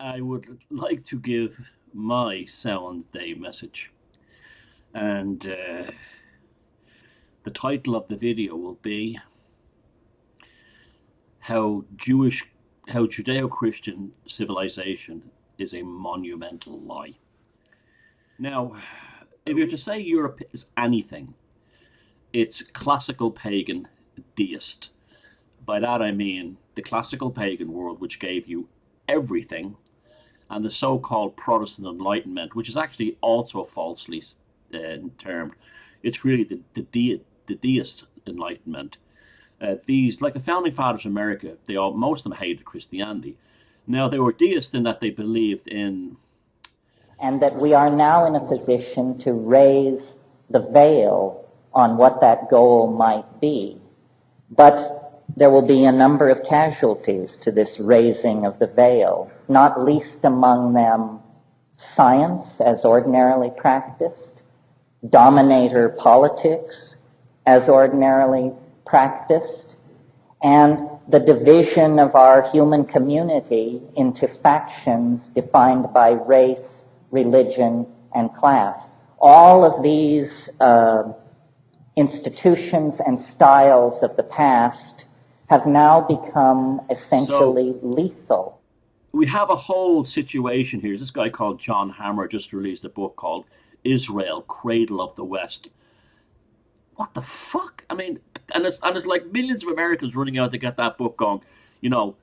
I would like to give my Sound Day message. And the title of the video will be how Judeo-Christian civilization is a monumental lie. Now, if you're to say Europe is anything, it's classical pagan deist. By that I mean the classical pagan world, which gave you everything, and the so-called Protestant Enlightenment, which is actually also falsely termed. It's really the deist Enlightenment. These, like the founding fathers of America, most of them hated Christianity. Now, they were deists in that they believed in... And that we are now in a position to raise the veil on what that goal might be. But there will be a number of casualties to this raising of the veil, not least among them science as ordinarily practiced, dominator politics as ordinarily practiced, and the division of our human community into factions defined by race, religion, and class. All of these institutions and styles of the past have now become essentially lethal. We have a whole situation here. This guy called John Hammer just released a book called Israel, Cradle of the West. What the fuck? I mean, and it's like millions of Americans running out to get that book going. You know,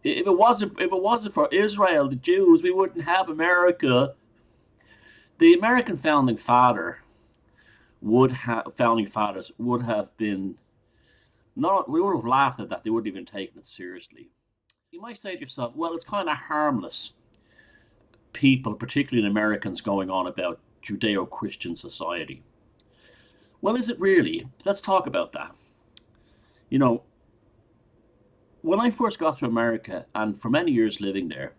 if it wasn't for Israel, the Jews, we wouldn't have America. The American founding fathers would have been we would have laughed at that. They wouldn't have even taken it seriously. You might say to yourself, well, it's kind of harmless. People, particularly Americans, going on about Judeo-Christian society. Well, is it really? Let's talk about that. You know, when I first got to America, and for many years living there,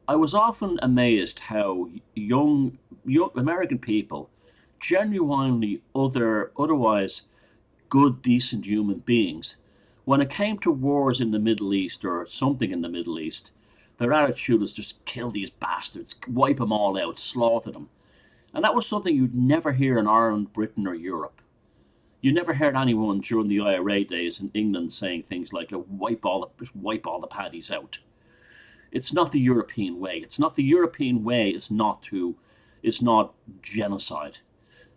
I was often amazed how young American people, genuinely otherwise good, decent human beings, when it came to wars in the Middle East or something in the Middle East, their attitude was just kill these bastards, wipe them all out, slaughter them. And that was something you'd never hear in Ireland, Britain, or Europe. You never heard anyone during the IRA days in England saying things like, just wipe all the paddies out. It's not the European way. It's not the European way. It's not genocide,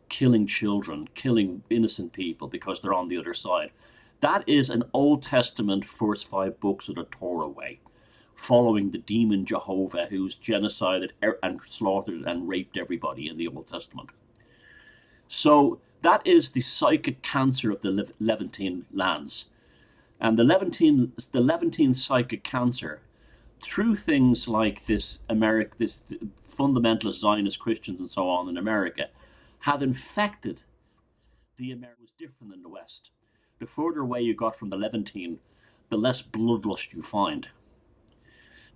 killing children, killing innocent people because they're on the other side. That is an Old Testament first 5 books of the Torah way, following the demon Jehovah, who's genocided and slaughtered and raped everybody in the Old Testament. So that is the psychic cancer of the Levantine lands. And the Levantine psychic cancer, through things like this fundamentalist Zionist Christians and so on in America, have infected the Americans different than the West. The further away you got from the Levantine, the less bloodlust you find.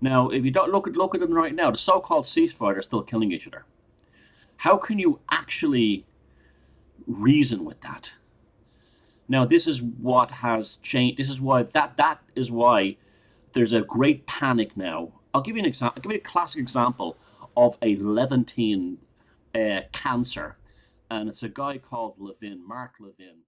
Now, if you don't look at them right now, the so-called ceasefire are still killing each other. How can you actually reason with that? Now, this is what has changed. This is why that is why there's a great panic now. I'll give you an example. I'll give you a classic example of a Levantine cancer, and it's a guy called Mark Levin.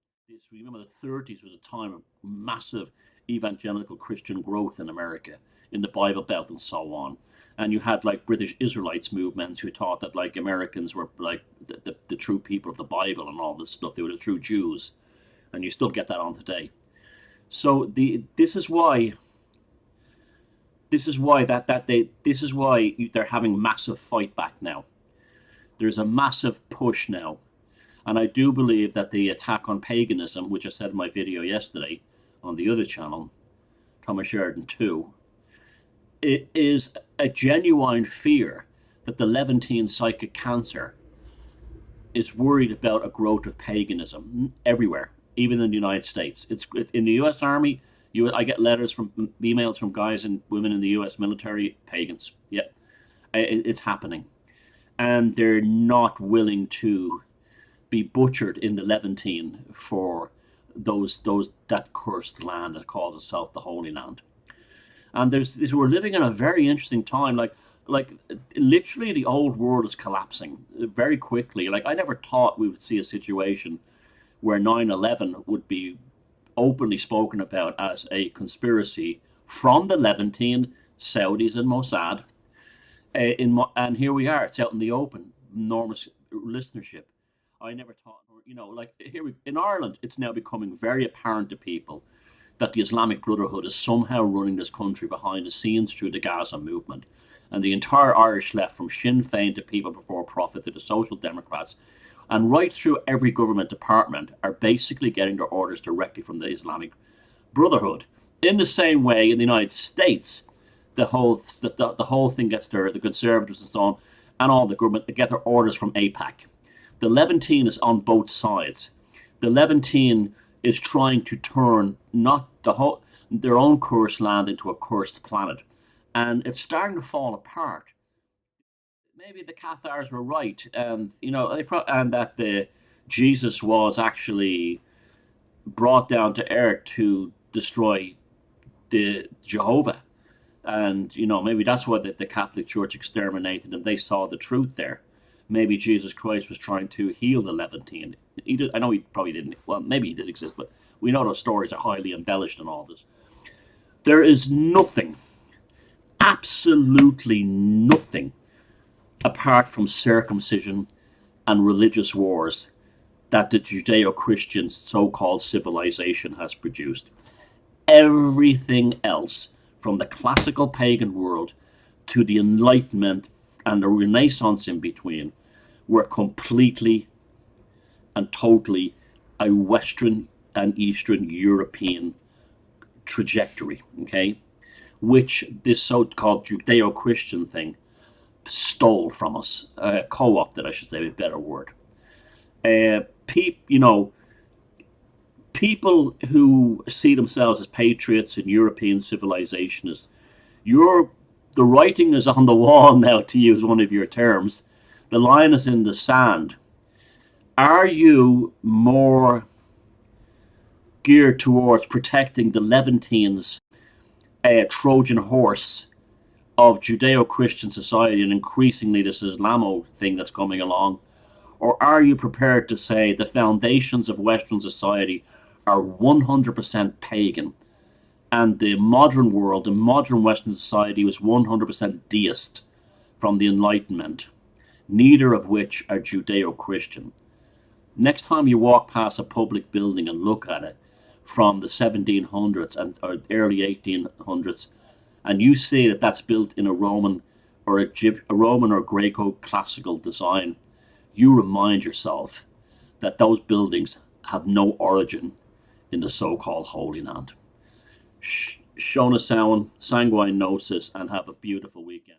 Remember, the 30s was a time of massive evangelical Christian growth in America, in the Bible Belt and so on. And you had like British Israelites movements who thought that like Americans were like the true people of the Bible and all this stuff. They were the true Jews. And you still get that on today. So this is why they're having massive fight back now. There's a massive push now. And I do believe that the attack on paganism, which I said in my video yesterday on the other channel, Thomas Sheridan 2, it is a genuine fear that the Levantine psychic cancer is worried about a growth of paganism everywhere, even in the United States. It's in the U.S. Army. I get emails from guys and women in the U.S. military, pagans. Yeah, it's happening, and they're not willing to be butchered in the Levantine for that cursed land that calls itself the Holy Land. And we're living in a very interesting time. Like literally, the old world is collapsing very quickly. Like I never thought we would see a situation where 9/11 would be openly spoken about as a conspiracy from the Levantine, Saudis, and Mossad. And here we are. It's out in the open. Enormous listenership. I never thought, like in Ireland, it's now becoming very apparent to people that the Islamic Brotherhood is somehow running this country behind the scenes through the Gaza movement. And the entire Irish left, from Sinn Féin to People Before Profit to the Social Democrats, and right through every government department, are basically getting their orders directly from the Islamic Brotherhood. In the same way, in the United States, the whole thing gets the Conservatives and so on, and all the government get their orders from AIPAC. The Levantine is on both sides. The Levantine is trying to turn not their own cursed land into a cursed planet, and it's starting to fall apart. Maybe the Cathars were right, and and that Jesus was actually brought down to earth to destroy the Jehovah, and maybe that's why the Catholic Church exterminated them. They saw the truth there. Maybe Jesus Christ was trying to heal the Levantine. I know he probably didn't. Well, maybe he did exist, but we know those stories are highly embellished and all this. There is nothing, absolutely nothing, apart from circumcision and religious wars, that the Judeo-Christian so-called civilization has produced. Everything else, from the classical pagan world to the Enlightenment and the Renaissance in between, were completely and totally a Western and Eastern European trajectory, okay? Which this so-called Judeo-Christian thing stole from us, co-opted, I should say, a better word. People who see themselves as patriots and European civilizationists, the writing is on the wall now, to use one of your terms. The line is in the sand. Are you more geared towards protecting the Levantines' Trojan horse of Judeo-Christian society and increasingly this Islamo thing that's coming along? Or are you prepared to say the foundations of Western society are 100% pagan, and the modern world, the modern Western society, was 100% deist from the Enlightenment, neither of which are Judeo-Christian? Next time you walk past a public building and look at it from the 1700s or early 1800s, and you see that that's built in a Roman or Greco-classical design, you remind yourself that those buildings have no origin in the so-called Holy Land. Shona Sound, Sanguine Gnosis, and have a beautiful weekend.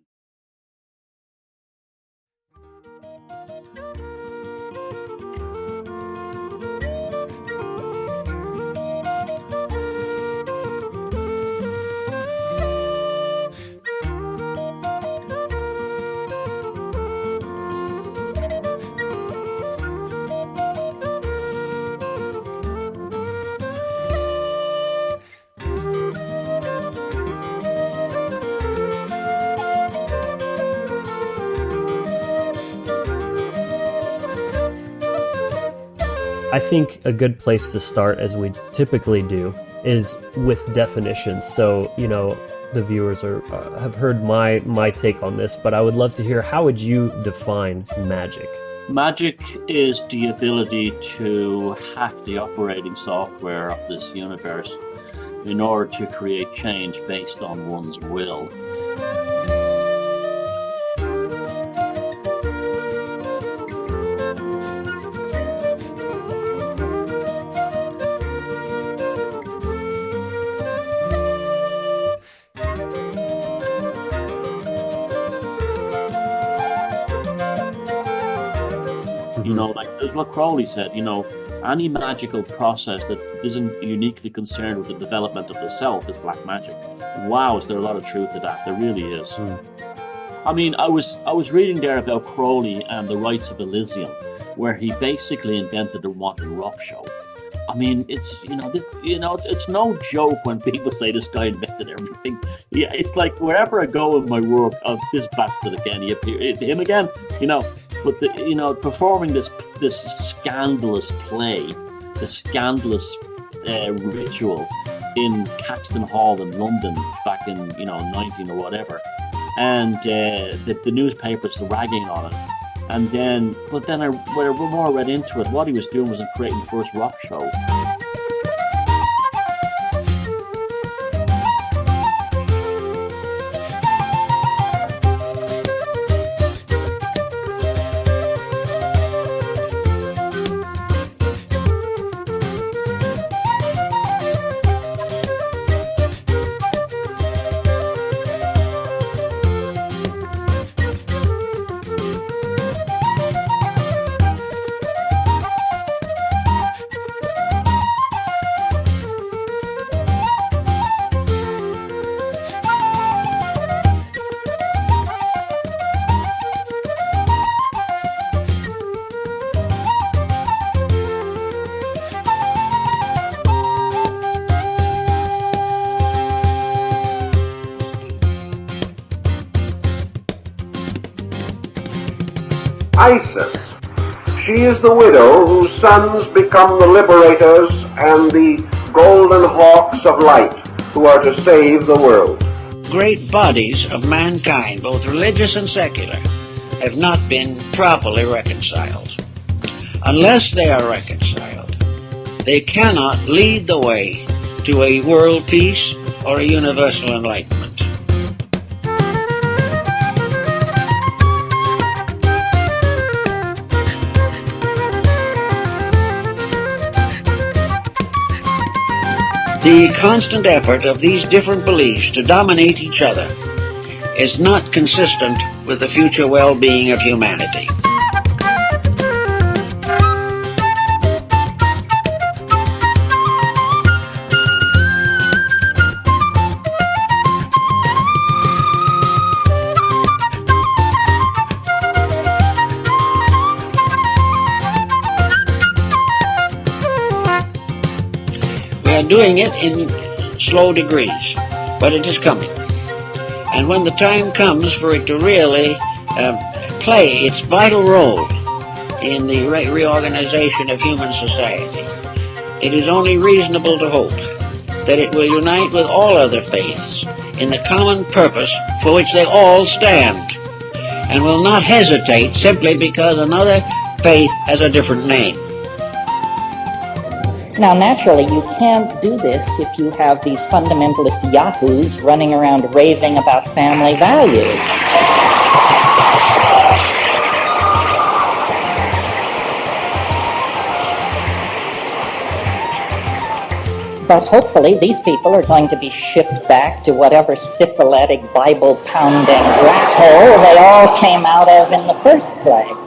I think a good place to start, as we typically do, is with definitions. So, the viewers have heard my take on this, but I would love to hear, how would you define magic? Magic is the ability to hack the operating software of this universe in order to create change based on one's will. Like that's what Crowley said, any magical process that isn't uniquely concerned with the development of the self is black magic. Wow, is there a lot of truth to that? There really is. I mean, I was reading there about Crowley and the Rites of Elysium, where he basically invented the modern rock show. I mean, it's it's no joke when people say this guy invented everything. Yeah, it's like wherever I go in my work, oh, this bastard again, him again, But performing this scandalous play, the scandalous ritual in Caxton Hall in London back in 19 or whatever, and the newspapers ragging on it. And then, when I more read into it, what he was doing was creating the first rock show. Isis. She is the widow whose sons become the liberators and the golden hawks of light who are to save the world. Great bodies of mankind, both religious and secular, have not been properly reconciled. Unless they are reconciled, they cannot lead the way to a world peace or a universal enlightenment. The constant effort of these different beliefs to dominate each other is not consistent with the future well-being of humanity. We are doing it in slow degrees, but it is coming. And when the time comes for it to really play its vital role in the reorganization of human society, it is only reasonable to hope that it will unite with all other faiths in the common purpose for which they all stand, and will not hesitate simply because another faith has a different name. Now, naturally, you can't do this if you have these fundamentalist yahoos running around raving about family values. But hopefully these people are going to be shipped back to whatever syphilitic, Bible-pounding rat hole they all came out of in the first place.